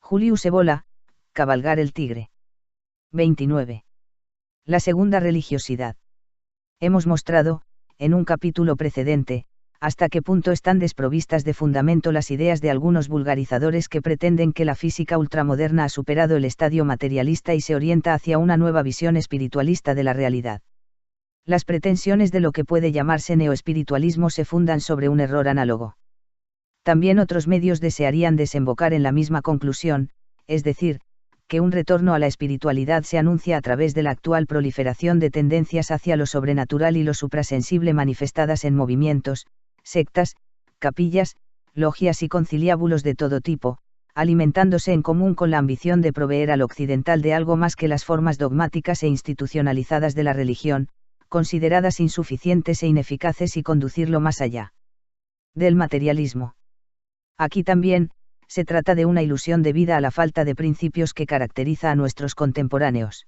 Julius Evola, cabalgar el tigre. 29. La segunda religiosidad. Hemos mostrado, en un capítulo precedente, hasta qué punto están desprovistas de fundamento las ideas de algunos vulgarizadores que pretenden que la física ultramoderna ha superado el estadio materialista y se orienta hacia una nueva visión espiritualista de la realidad. Las pretensiones de lo que puede llamarse neoespiritualismo se fundan sobre un error análogo. También otros medios desearían desembocar en la misma conclusión, es decir, que un retorno a la espiritualidad se anuncia a través de la actual proliferación de tendencias hacia lo sobrenatural y lo suprasensible manifestadas en movimientos, sectas, capillas, logias y conciliábulos de todo tipo, alimentándose en común con la ambición de proveer al occidental de algo más que las formas dogmáticas e institucionalizadas de la religión, consideradas insuficientes e ineficaces y conducirlo más allá del materialismo. Aquí también, se trata de una ilusión debida a la falta de principios que caracteriza a nuestros contemporáneos.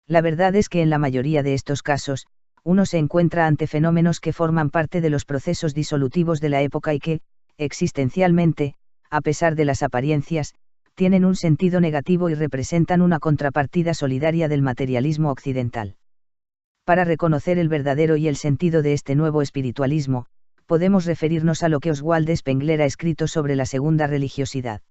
La verdad es que en la mayoría de estos casos, uno se encuentra ante fenómenos que forman parte de los procesos disolutivos de la época y que, existencialmente, a pesar de las apariencias, tienen un sentido negativo y representan una contrapartida solidaria del materialismo occidental. Para reconocer el verdadero y el sentido de este nuevo espiritualismo, podemos referirnos a lo que Oswald Spengler ha escrito sobre la segunda religiosidad.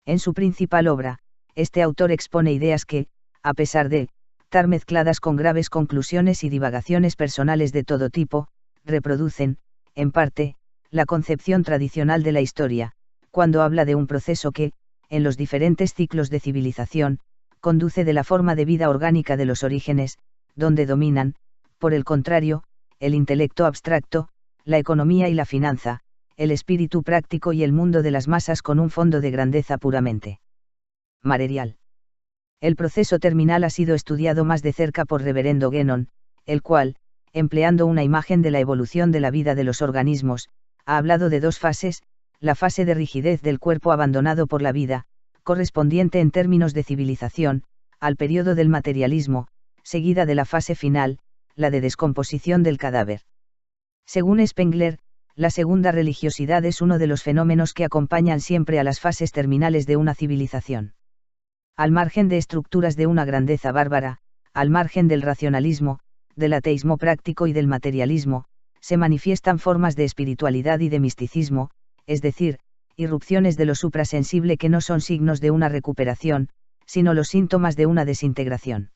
En su principal obra, este autor expone ideas que, a pesar de estar mezcladas con graves conclusiones y divagaciones personales de todo tipo, reproducen, en parte, la concepción tradicional de la historia, cuando habla de un proceso que, en los diferentes ciclos de civilización, conduce de la forma de vida orgánica de los orígenes, donde dominan, por el contrario, el intelecto abstracto, la economía y la finanza, el espíritu práctico y el mundo de las masas con un fondo de grandeza puramente material. El proceso terminal ha sido estudiado más de cerca por Reverendo Guénon, el cual, empleando una imagen de la evolución de la vida de los organismos, ha hablado de dos fases: la fase de rigidez del cuerpo abandonado por la vida, correspondiente en términos de civilización, al periodo del materialismo, seguida de la fase final, la de descomposición del cadáver. Según Spengler, la segunda religiosidad es uno de los fenómenos que acompañan siempre a las fases terminales de una civilización. Al margen de estructuras de una grandeza bárbara, al margen del racionalismo, del ateísmo práctico y del materialismo, se manifiestan formas de espiritualidad y de misticismo, es decir, irrupciones de lo suprasensible que no son signos de una recuperación, sino los síntomas de una desintegración.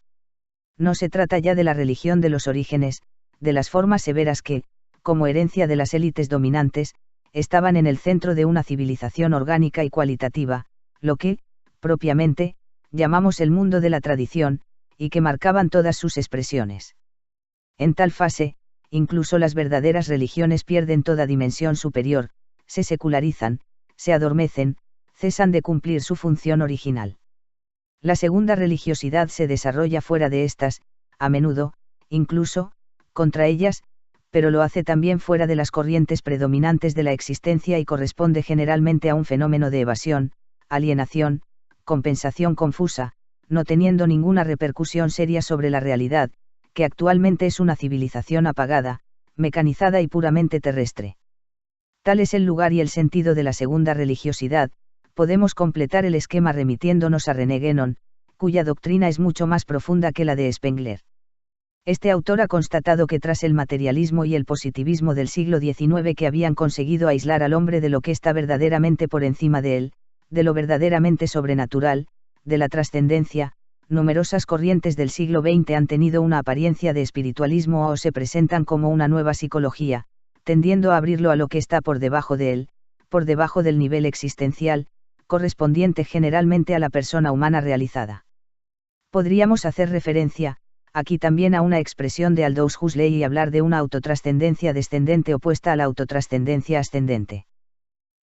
No se trata ya de la religión de los orígenes, de las formas severas que, como herencia de las élites dominantes, estaban en el centro de una civilización orgánica y cualitativa, lo que, propiamente, llamamos el mundo de la tradición, y que marcaban todas sus expresiones. En tal fase, incluso las verdaderas religiones pierden toda dimensión superior, se secularizan, se adormecen, cesan de cumplir su función original. La segunda religiosidad se desarrolla fuera de estas, a menudo, incluso, contra ellas, pero lo hace también fuera de las corrientes predominantes de la existencia y corresponde generalmente a un fenómeno de evasión, alienación, compensación confusa, no teniendo ninguna repercusión seria sobre la realidad, que actualmente es una civilización apagada, mecanizada y puramente terrestre. Tal es el lugar y el sentido de la segunda religiosidad. Podemos completar el esquema remitiéndonos a René Guénon, cuya doctrina es mucho más profunda que la de Spengler. Este autor ha constatado que tras el materialismo y el positivismo del siglo XIX que habían conseguido aislar al hombre de lo que está verdaderamente por encima de él, de lo verdaderamente sobrenatural, de la trascendencia, numerosas corrientes del siglo XX han tenido una apariencia de espiritualismo o se presentan como una nueva psicología, tendiendo a abrirlo a lo que está por debajo de él, por debajo del nivel existencial, correspondiente generalmente a la persona humana realizada. Podríamos hacer referencia, aquí también a una expresión de Aldous Huxley y hablar de una autotrascendencia descendente opuesta a la autotrascendencia ascendente.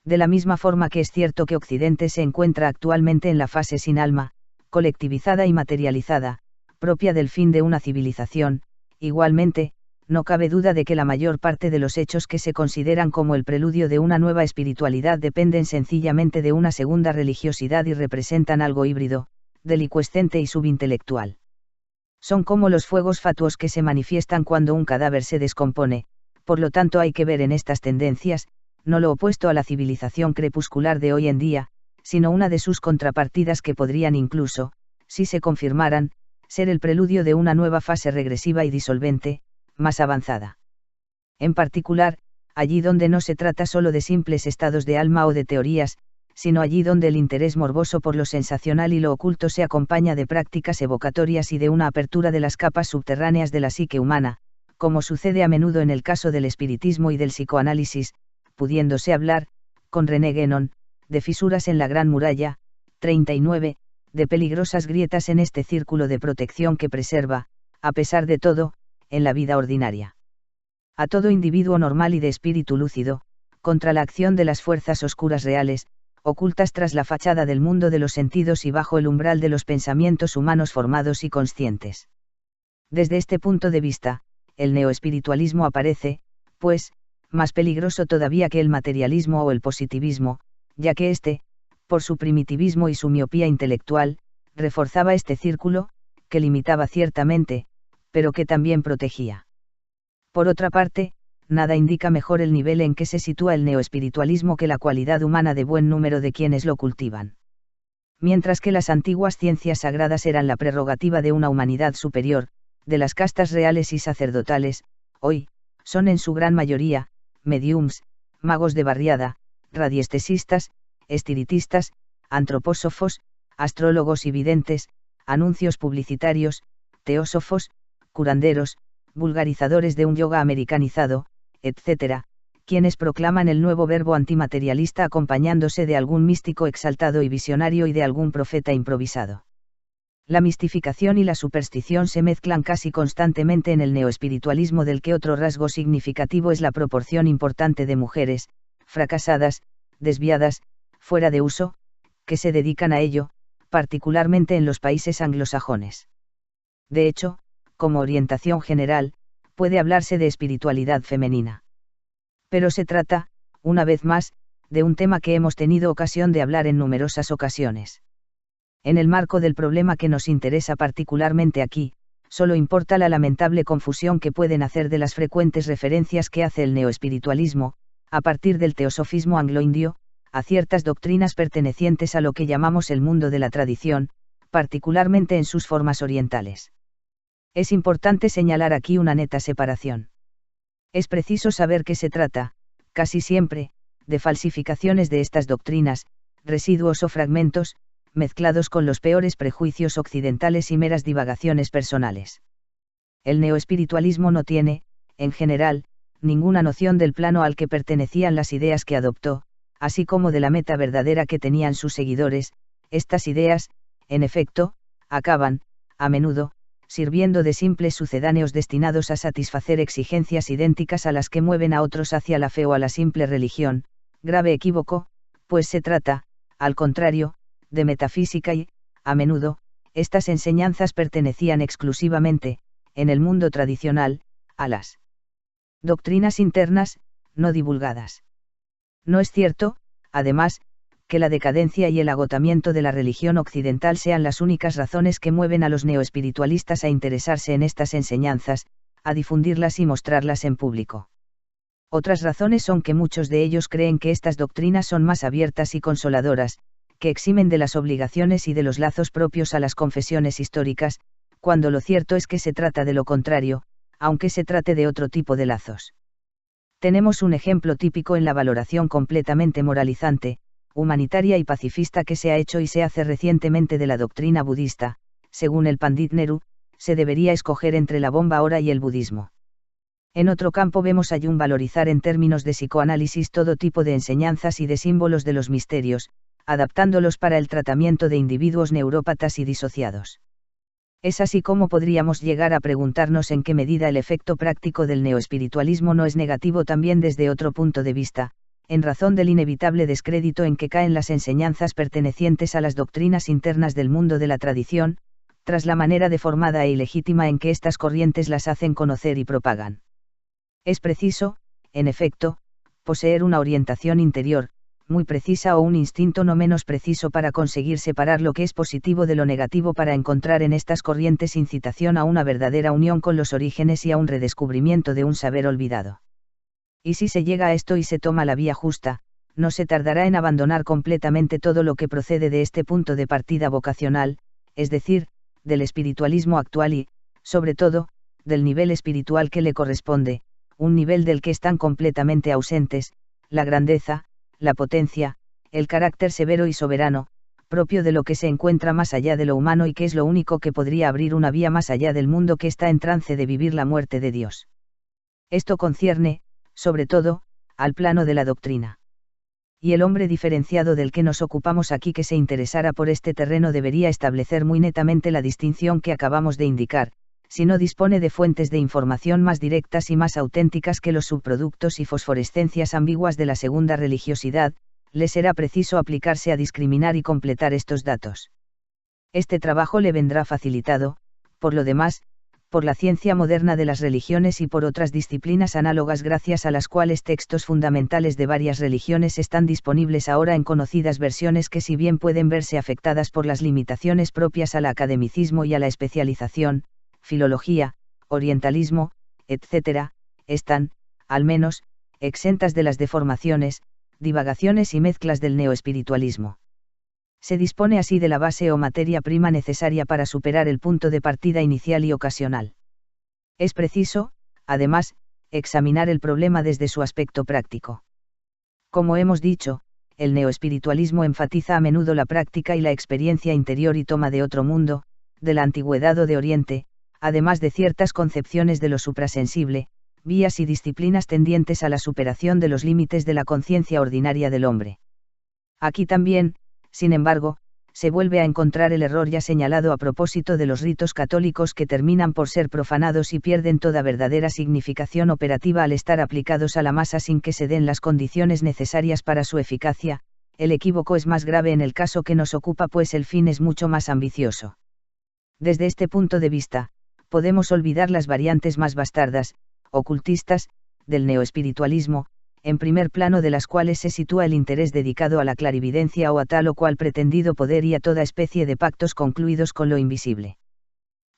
De la misma forma que es cierto que Occidente se encuentra actualmente en la fase sin alma, colectivizada y materializada, propia del fin de una civilización, igualmente, no cabe duda de que la mayor parte de los hechos que se consideran como el preludio de una nueva espiritualidad dependen sencillamente de una segunda religiosidad y representan algo híbrido, delicuescente y subintelectual. Son como los fuegos fatuos que se manifiestan cuando un cadáver se descompone, por lo tanto hay que ver en estas tendencias, no lo opuesto a la civilización crepuscular de hoy en día, sino una de sus contrapartidas que podrían incluso, si se confirmaran, ser el preludio de una nueva fase regresiva y disolvente, más avanzada. En particular, allí donde no se trata solo de simples estados de alma o de teorías, sino allí donde el interés morboso por lo sensacional y lo oculto se acompaña de prácticas evocatorias y de una apertura de las capas subterráneas de la psique humana, como sucede a menudo en el caso del espiritismo y del psicoanálisis, pudiéndose hablar, con René Guénon, de fisuras en la Gran Muralla, 39, de peligrosas grietas en este círculo de protección que preserva, a pesar de todo, en la vida ordinaria. A todo individuo normal y de espíritu lúcido, contra la acción de las fuerzas oscuras reales, ocultas tras la fachada del mundo de los sentidos y bajo el umbral de los pensamientos humanos formados y conscientes. Desde este punto de vista, el neoespiritualismo aparece, pues, más peligroso todavía que el materialismo o el positivismo, ya que éste, por su primitivismo y su miopía intelectual, reforzaba este círculo, que limitaba ciertamente, pero que también protegía. Por otra parte, nada indica mejor el nivel en que se sitúa el neoespiritualismo que la cualidad humana de buen número de quienes lo cultivan. Mientras que las antiguas ciencias sagradas eran la prerrogativa de una humanidad superior, de las castas reales y sacerdotales, hoy, son en su gran mayoría, mediums, magos de barriada, radiestesistas, espiritistas, antropósofos, astrólogos y videntes, anuncios publicitarios, teósofos, curanderos, vulgarizadores de un yoga americanizado, etc., quienes proclaman el nuevo verbo antimaterialista acompañándose de algún místico exaltado y visionario y de algún profeta improvisado. La mistificación y la superstición se mezclan casi constantemente en el neoespiritualismo, del que otro rasgo significativo es la proporción importante de mujeres, fracasadas, desviadas, fuera de uso, que se dedican a ello, particularmente en los países anglosajones. De hecho, como orientación general, puede hablarse de espiritualidad femenina. Pero se trata, una vez más, de un tema que hemos tenido ocasión de hablar en numerosas ocasiones. En el marco del problema que nos interesa particularmente aquí, solo importa la lamentable confusión que pueden hacer de las frecuentes referencias que hace el neoespiritualismo, a partir del teosofismo anglo-indio, a ciertas doctrinas pertenecientes a lo que llamamos el mundo de la tradición, particularmente en sus formas orientales. Es importante señalar aquí una neta separación. Es preciso saber que se trata, casi siempre, de falsificaciones de estas doctrinas, residuos o fragmentos, mezclados con los peores prejuicios occidentales y meras divagaciones personales. El neoespiritualismo no tiene, en general, ninguna noción del plano al que pertenecían las ideas que adoptó, así como de la meta verdadera que tenían sus seguidores. Estas ideas, en efecto, acaban, a menudo, sirviendo de simples sucedáneos destinados a satisfacer exigencias idénticas a las que mueven a otros hacia la fe o a la simple religión, grave equívoco, pues se trata, al contrario, de metafísica y, a menudo, estas enseñanzas pertenecían exclusivamente, en el mundo tradicional, a las doctrinas internas, no divulgadas. No es cierto, además, que la decadencia y el agotamiento de la religión occidental sean las únicas razones que mueven a los neoespiritualistas a interesarse en estas enseñanzas, a difundirlas y mostrarlas en público. Otras razones son que muchos de ellos creen que estas doctrinas son más abiertas y consoladoras, que eximen de las obligaciones y de los lazos propios a las confesiones históricas, cuando lo cierto es que se trata de lo contrario, aunque se trate de otro tipo de lazos. Tenemos un ejemplo típico en la valoración completamente moralizante, humanitaria y pacifista que se ha hecho y se hace recientemente de la doctrina budista. Según el Pandit Nehru, se debería escoger entre la bomba ahora y el budismo. En otro campo vemos a Jung valorizar en términos de psicoanálisis todo tipo de enseñanzas y de símbolos de los misterios, adaptándolos para el tratamiento de individuos neurópatas y disociados. Es así como podríamos llegar a preguntarnos en qué medida el efecto práctico del neoespiritualismo no es negativo también desde otro punto de vista, en razón del inevitable descrédito en que caen las enseñanzas pertenecientes a las doctrinas internas del mundo de la tradición, tras la manera deformada e ilegítima en que estas corrientes las hacen conocer y propagan. Es preciso, en efecto, poseer una orientación interior, muy precisa o un instinto no menos preciso para conseguir separar lo que es positivo de lo negativo para encontrar en estas corrientes incitación a una verdadera unión con los orígenes y a un redescubrimiento de un saber olvidado. Y si se llega a esto y se toma la vía justa, no se tardará en abandonar completamente todo lo que procede de este punto de partida vocacional, es decir, del espiritualismo actual y, sobre todo, del nivel espiritual que le corresponde, un nivel del que están completamente ausentes, la grandeza, la potencia, el carácter severo y soberano, propio de lo que se encuentra más allá de lo humano y que es lo único que podría abrir una vía más allá del mundo que está en trance de vivir la muerte de Dios. Esto concierne, sobre todo, al plano de la doctrina. Y el hombre diferenciado del que nos ocupamos aquí que se interesara por este terreno debería establecer muy netamente la distinción que acabamos de indicar, si no dispone de fuentes de información más directas y más auténticas que los subproductos y fosforescencias ambiguas de la segunda religiosidad, le será preciso aplicarse a discriminar y completar estos datos. Este trabajo le vendrá facilitado, por lo demás, por la ciencia moderna de las religiones y por otras disciplinas análogas gracias a las cuales textos fundamentales de varias religiones están disponibles ahora en conocidas versiones que si bien pueden verse afectadas por las limitaciones propias al academicismo y a la especialización, filología, orientalismo, etc., están, al menos, exentas de las deformaciones, divagaciones y mezclas del neoespiritualismo. Se dispone así de la base o materia prima necesaria para superar el punto de partida inicial y ocasional. Es preciso, además, examinar el problema desde su aspecto práctico. Como hemos dicho, el neoespiritualismo enfatiza a menudo la práctica y la experiencia interior y toma de otro mundo, de la antigüedad o de Oriente, además de ciertas concepciones de lo suprasensible, vías y disciplinas tendientes a la superación de los límites de la conciencia ordinaria del hombre. Aquí también, sin embargo, se vuelve a encontrar el error ya señalado a propósito de los ritos católicos que terminan por ser profanados y pierden toda verdadera significación operativa al estar aplicados a la masa sin que se den las condiciones necesarias para su eficacia. El equívoco es más grave en el caso que nos ocupa pues el fin es mucho más ambicioso. Desde este punto de vista, podemos olvidar las variantes más bastardas, ocultistas, del neoespiritualismo, en primer plano de las cuales se sitúa el interés dedicado a la clarividencia o a tal o cual pretendido poder y a toda especie de pactos concluidos con lo invisible.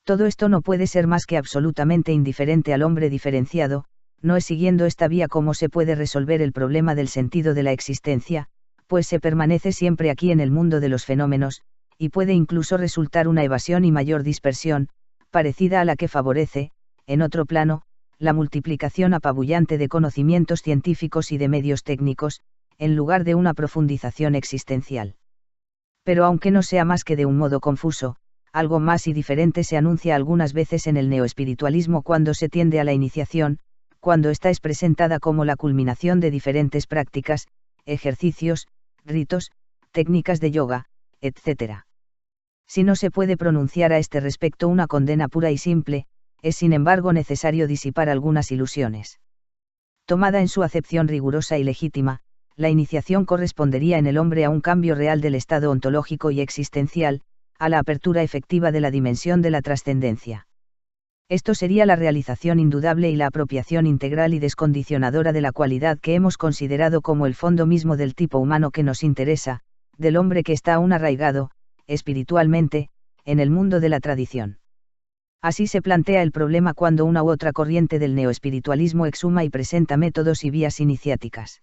Todo esto no puede ser más que absolutamente indiferente al hombre diferenciado, no es siguiendo esta vía como se puede resolver el problema del sentido de la existencia, pues se permanece siempre aquí en el mundo de los fenómenos, y puede incluso resultar una evasión y mayor dispersión, parecida a la que favorece, en otro plano, la multiplicación apabullante de conocimientos científicos y de medios técnicos, en lugar de una profundización existencial. Pero aunque no sea más que de un modo confuso, algo más y diferente se anuncia algunas veces en el neoespiritualismo cuando se tiende a la iniciación, cuando esta es presentada como la culminación de diferentes prácticas, ejercicios, ritos, técnicas de yoga, etc. Si no se puede pronunciar a este respecto una condena pura y simple, es sin embargo necesario disipar algunas ilusiones. Tomada en su acepción rigurosa y legítima, la iniciación correspondería en el hombre a un cambio real del estado ontológico y existencial, a la apertura efectiva de la dimensión de la trascendencia. Esto sería la realización indudable y la apropiación integral y descondicionadora de la cualidad que hemos considerado como el fondo mismo del tipo humano que nos interesa, del hombre que está aún arraigado, espiritualmente, en el mundo de la tradición. Así se plantea el problema cuando una u otra corriente del neoespiritualismo exhuma y presenta métodos y vías iniciáticas.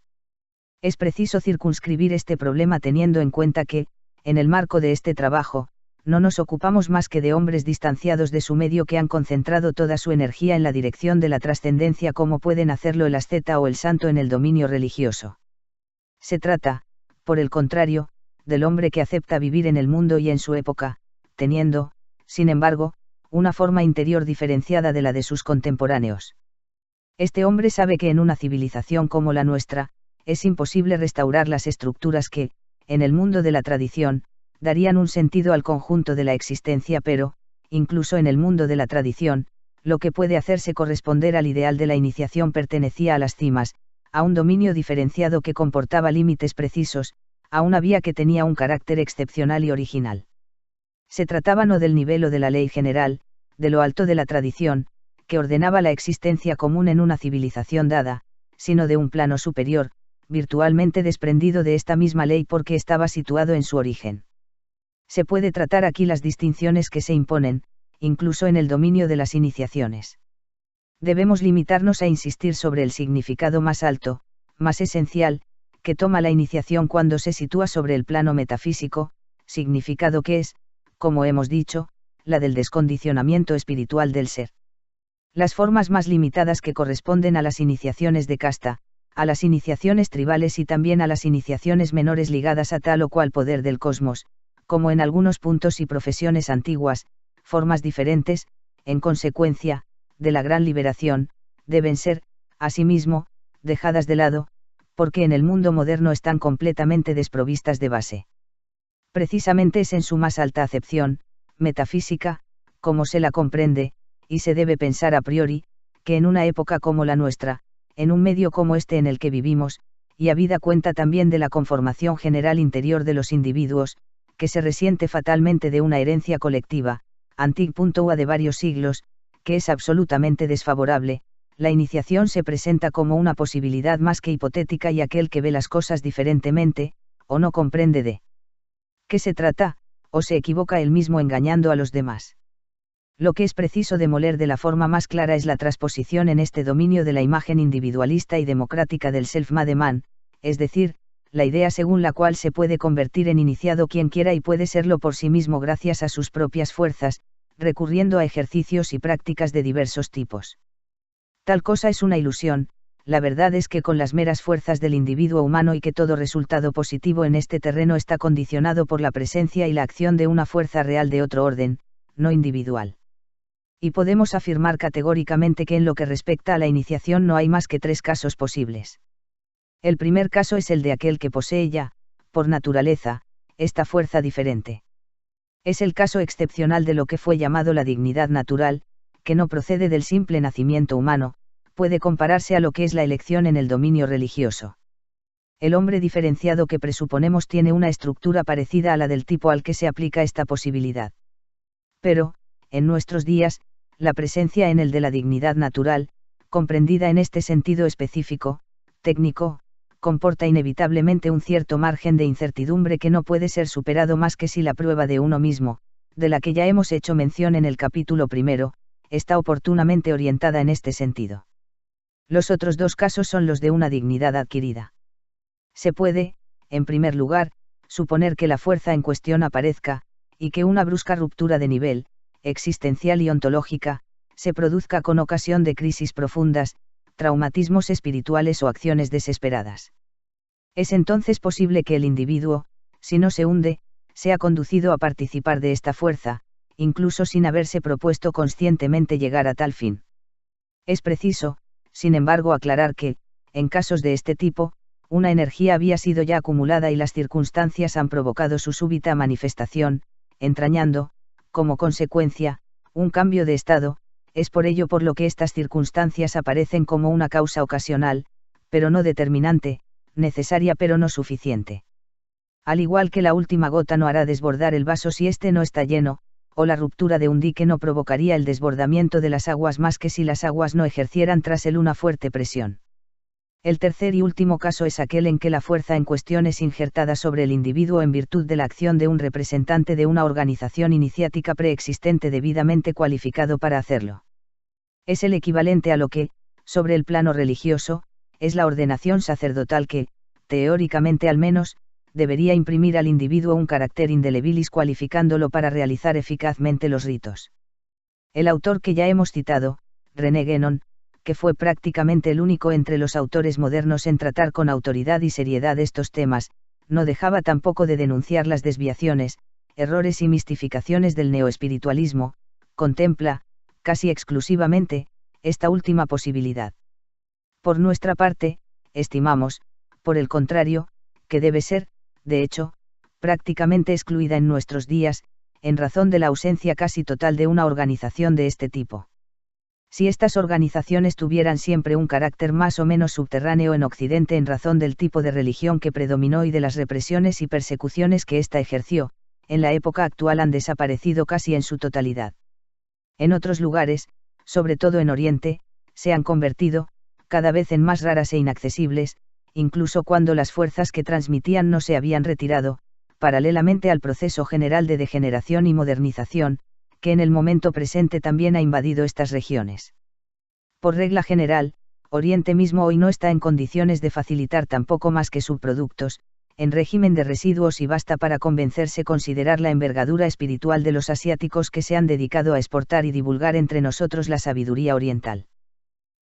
Es preciso circunscribir este problema teniendo en cuenta que, en el marco de este trabajo, no nos ocupamos más que de hombres distanciados de su medio que han concentrado toda su energía en la dirección de la trascendencia como pueden hacerlo el asceta o el santo en el dominio religioso. Se trata, por el contrario, del hombre que acepta vivir en el mundo y en su época, teniendo, sin embargo, una forma interior diferenciada de la de sus contemporáneos. Este hombre sabe que en una civilización como la nuestra, es imposible restaurar las estructuras que, en el mundo de la tradición, darían un sentido al conjunto de la existencia pero, incluso en el mundo de la tradición, lo que puede hacerse corresponder al ideal de la iniciación pertenecía a las cimas, a un dominio diferenciado que comportaba límites precisos, a una vía que tenía un carácter excepcional y original. Se trataba no del nivel o de la ley general, de lo alto de la tradición, que ordenaba la existencia común en una civilización dada, sino de un plano superior, virtualmente desprendido de esta misma ley porque estaba situado en su origen. Se puede tratar aquí las distinciones que se imponen, incluso en el dominio de las iniciaciones. Debemos limitarnos a insistir sobre el significado más alto, más esencial, que toma la iniciación cuando se sitúa sobre el plano metafísico, significado que es, como hemos dicho, la del descondicionamiento espiritual del ser. Las formas más limitadas que corresponden a las iniciaciones de casta, a las iniciaciones tribales y también a las iniciaciones menores ligadas a tal o cual poder del cosmos, como en algunos puntos y profesiones antiguas, formas diferentes, en consecuencia, de la gran liberación, deben ser, asimismo, dejadas de lado, porque en el mundo moderno están completamente desprovistas de base. Precisamente es en su más alta acepción, metafísica, como se la comprende, y se debe pensar a priori, que en una época como la nuestra, en un medio como este en el que vivimos, y habida cuenta también de la conformación general interior de los individuos, que se resiente fatalmente de una herencia colectiva, antigua de varios siglos, que es absolutamente desfavorable, la iniciación se presenta como una posibilidad más que hipotética y aquel que ve las cosas diferentemente, o no comprende de qué se trata, o se equivoca él mismo engañando a los demás. Lo que es preciso demoler de la forma más clara es la transposición en este dominio de la imagen individualista y democrática del self-made man, es decir, la idea según la cual se puede convertir en iniciado quien quiera y puede serlo por sí mismo gracias a sus propias fuerzas, recurriendo a ejercicios y prácticas de diversos tipos. Tal cosa es una ilusión, la verdad es que con las meras fuerzas del individuo humano y que todo resultado positivo en este terreno está condicionado por la presencia y la acción de una fuerza real de otro orden, no individual. Y podemos afirmar categóricamente que en lo que respecta a la iniciación no hay más que 3 casos posibles. El primer caso es el de aquel que posee ya, por naturaleza, esta fuerza diferente. Es el caso excepcional de lo que fue llamado la dignidad natural, que no procede del simple nacimiento humano, puede compararse a lo que es la elección en el dominio religioso. El hombre diferenciado que presuponemos tiene una estructura parecida a la del tipo al que se aplica esta posibilidad. Pero, en nuestros días, la presencia en el de la dignidad natural, comprendida en este sentido específico, técnico, comporta inevitablemente un cierto margen de incertidumbre que no puede ser superado más que si la prueba de uno mismo, de la que ya hemos hecho mención en el capítulo primero, está oportunamente orientada en este sentido. Los otros 2 casos son los de una dignidad adquirida. Se puede, en primer lugar, suponer que la fuerza en cuestión aparezca, y que una brusca ruptura de nivel, existencial y ontológica, se produzca con ocasión de crisis profundas, traumatismos espirituales o acciones desesperadas. Es entonces posible que el individuo, si no se hunde, sea conducido a participar de esta fuerza, incluso sin haberse propuesto conscientemente llegar a tal fin. Es preciso, sin embargo, aclarar que, en casos de este tipo, una energía había sido ya acumulada y las circunstancias han provocado su súbita manifestación, entrañando, como consecuencia, un cambio de estado. Es por ello por lo que estas circunstancias aparecen como una causa ocasional, pero no determinante, necesaria pero no suficiente. Al igual que la última gota no hará desbordar el vaso si éste no está lleno, o la ruptura de un dique no provocaría el desbordamiento de las aguas más que si las aguas no ejercieran tras él una fuerte presión. El tercer y último caso es aquel en que la fuerza en cuestión es injertada sobre el individuo en virtud de la acción de un representante de una organización iniciática preexistente debidamente cualificado para hacerlo. Es el equivalente a lo que, sobre el plano religioso, es la ordenación sacerdotal que, teóricamente al menos, debería imprimir al individuo un carácter indelebilis cualificándolo para realizar eficazmente los ritos. El autor que ya hemos citado, René Guénon, que fue prácticamente el único entre los autores modernos en tratar con autoridad y seriedad estos temas, no dejaba tampoco de denunciar las desviaciones, errores y mistificaciones del neoespiritualismo, contempla, casi exclusivamente, esta última posibilidad. Por nuestra parte, estimamos, por el contrario, que debe ser, de hecho, prácticamente excluida en nuestros días, en razón de la ausencia casi total de una organización de este tipo. Si estas organizaciones tuvieran siempre un carácter más o menos subterráneo en Occidente en razón del tipo de religión que predominó y de las represiones y persecuciones que ésta ejerció, en la época actual han desaparecido casi en su totalidad. En otros lugares, sobre todo en Oriente, se han convertido, cada vez en más raras e inaccesibles, incluso cuando las fuerzas que transmitían no se habían retirado, paralelamente al proceso general de degeneración y modernización, que en el momento presente también ha invadido estas regiones. Por regla general, Oriente mismo hoy no está en condiciones de facilitar tampoco más que subproductos, en régimen de residuos, y basta para convencerse considerar la envergadura espiritual de los asiáticos que se han dedicado a exportar y divulgar entre nosotros la sabiduría oriental.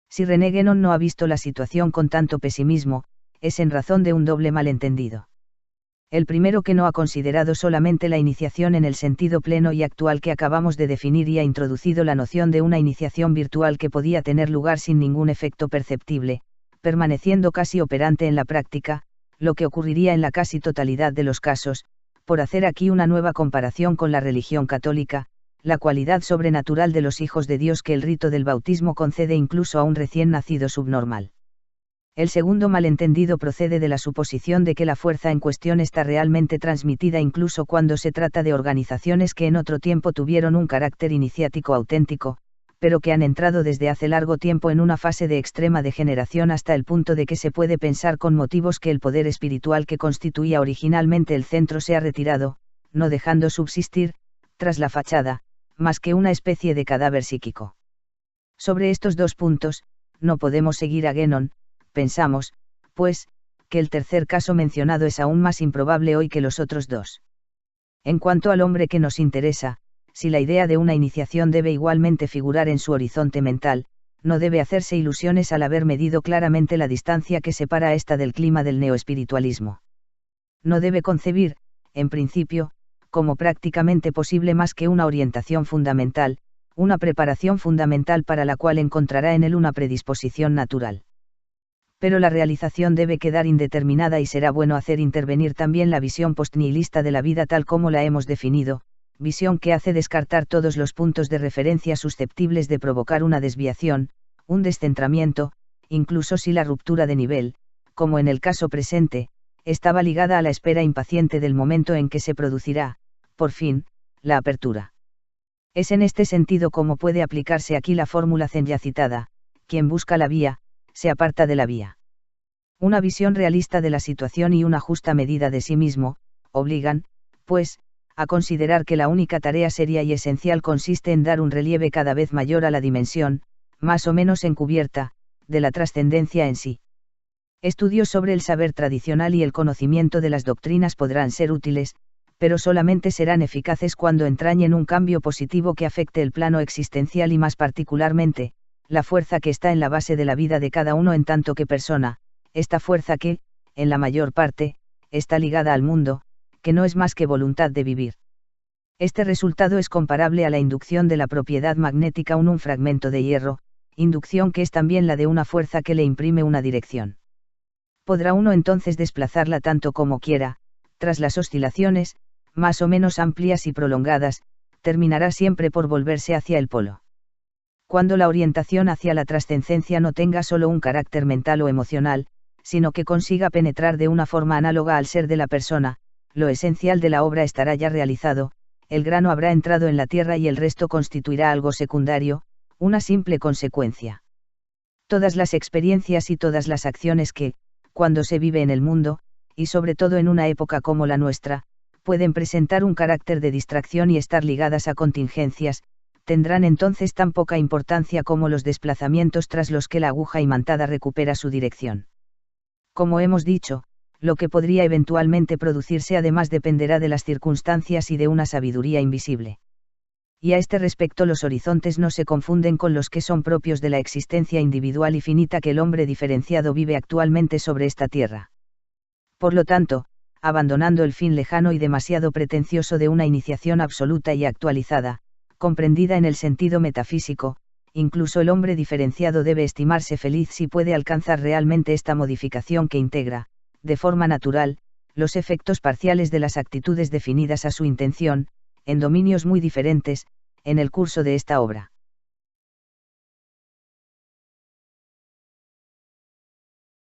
Si René Guénon no ha visto la situación con tanto pesimismo, es en razón de un doble malentendido. El primero, que no ha considerado solamente la iniciación en el sentido pleno y actual que acabamos de definir, y ha introducido la noción de una iniciación virtual que podía tener lugar sin ningún efecto perceptible, permaneciendo casi operante en la práctica, lo que ocurriría en la casi totalidad de los casos, por hacer aquí una nueva comparación con la religión católica, la cualidad sobrenatural de los hijos de Dios que el rito del bautismo concede incluso a un recién nacido subnormal. El segundo malentendido procede de la suposición de que la fuerza en cuestión está realmente transmitida incluso cuando se trata de organizaciones que en otro tiempo tuvieron un carácter iniciático auténtico, pero que han entrado desde hace largo tiempo en una fase de extrema degeneración hasta el punto de que se puede pensar con motivos que el poder espiritual que constituía originalmente el centro se ha retirado, no dejando subsistir, tras la fachada, más que una especie de cadáver psíquico. Sobre estos dos puntos, no podemos seguir a Guénon. Pensamos, pues, que el tercer caso mencionado es aún más improbable hoy que los otros dos. En cuanto al hombre que nos interesa, si la idea de una iniciación debe igualmente figurar en su horizonte mental, no debe hacerse ilusiones al haber medido claramente la distancia que separa a esta del clima del neoespiritualismo. No debe concebir, en principio, como prácticamente posible más que una orientación fundamental, una preparación fundamental para la cual encontrará en él una predisposición natural. Pero la realización debe quedar indeterminada y será bueno hacer intervenir también la visión postnihilista de la vida tal como la hemos definido, visión que hace descartar todos los puntos de referencia susceptibles de provocar una desviación, un descentramiento, incluso si la ruptura de nivel, como en el caso presente, estaba ligada a la espera impaciente del momento en que se producirá, por fin, la apertura. Es en este sentido como puede aplicarse aquí la fórmula Zen ya citada: quien busca la vía, se aparta de la vía. Una visión realista de la situación y una justa medida de sí mismo, obligan, pues, a considerar que la única tarea seria y esencial consiste en dar un relieve cada vez mayor a la dimensión, más o menos encubierta, de la trascendencia en sí. Estudios sobre el saber tradicional y el conocimiento de las doctrinas podrán ser útiles, pero solamente serán eficaces cuando entrañen un cambio positivo que afecte el plano existencial y más particularmente, la fuerza que está en la base de la vida de cada uno en tanto que persona, esta fuerza que, en la mayor parte, está ligada al mundo, que no es más que voluntad de vivir. Este resultado es comparable a la inducción de la propiedad magnética un fragmento de hierro, inducción que es también la de una fuerza que le imprime una dirección. Podrá uno entonces desplazarla tanto como quiera, tras las oscilaciones, más o menos amplias y prolongadas, terminará siempre por volverse hacia el polo. Cuando la orientación hacia la trascendencia no tenga solo un carácter mental o emocional, sino que consiga penetrar de una forma análoga al ser de la persona, lo esencial de la obra estará ya realizado, el grano habrá entrado en la tierra y el resto constituirá algo secundario, una simple consecuencia. Todas las experiencias y todas las acciones que, cuando se vive en el mundo, y sobre todo en una época como la nuestra, pueden presentar un carácter de distracción y estar ligadas a contingencias, tendrán entonces tan poca importancia como los desplazamientos tras los que la aguja imantada recupera su dirección. Como hemos dicho, lo que podría eventualmente producirse además dependerá de las circunstancias y de una sabiduría invisible. Y a este respecto los horizontes no se confunden con los que son propios de la existencia individual y finita que el hombre diferenciado vive actualmente sobre esta tierra. Por lo tanto, abandonando el fin lejano y demasiado pretencioso de una iniciación absoluta y actualizada, comprendida en el sentido metafísico, incluso el hombre diferenciado debe estimarse feliz si puede alcanzar realmente esta modificación que integra, de forma natural, los efectos parciales de las actitudes definidas a su intención, en dominios muy diferentes, en el curso de esta obra.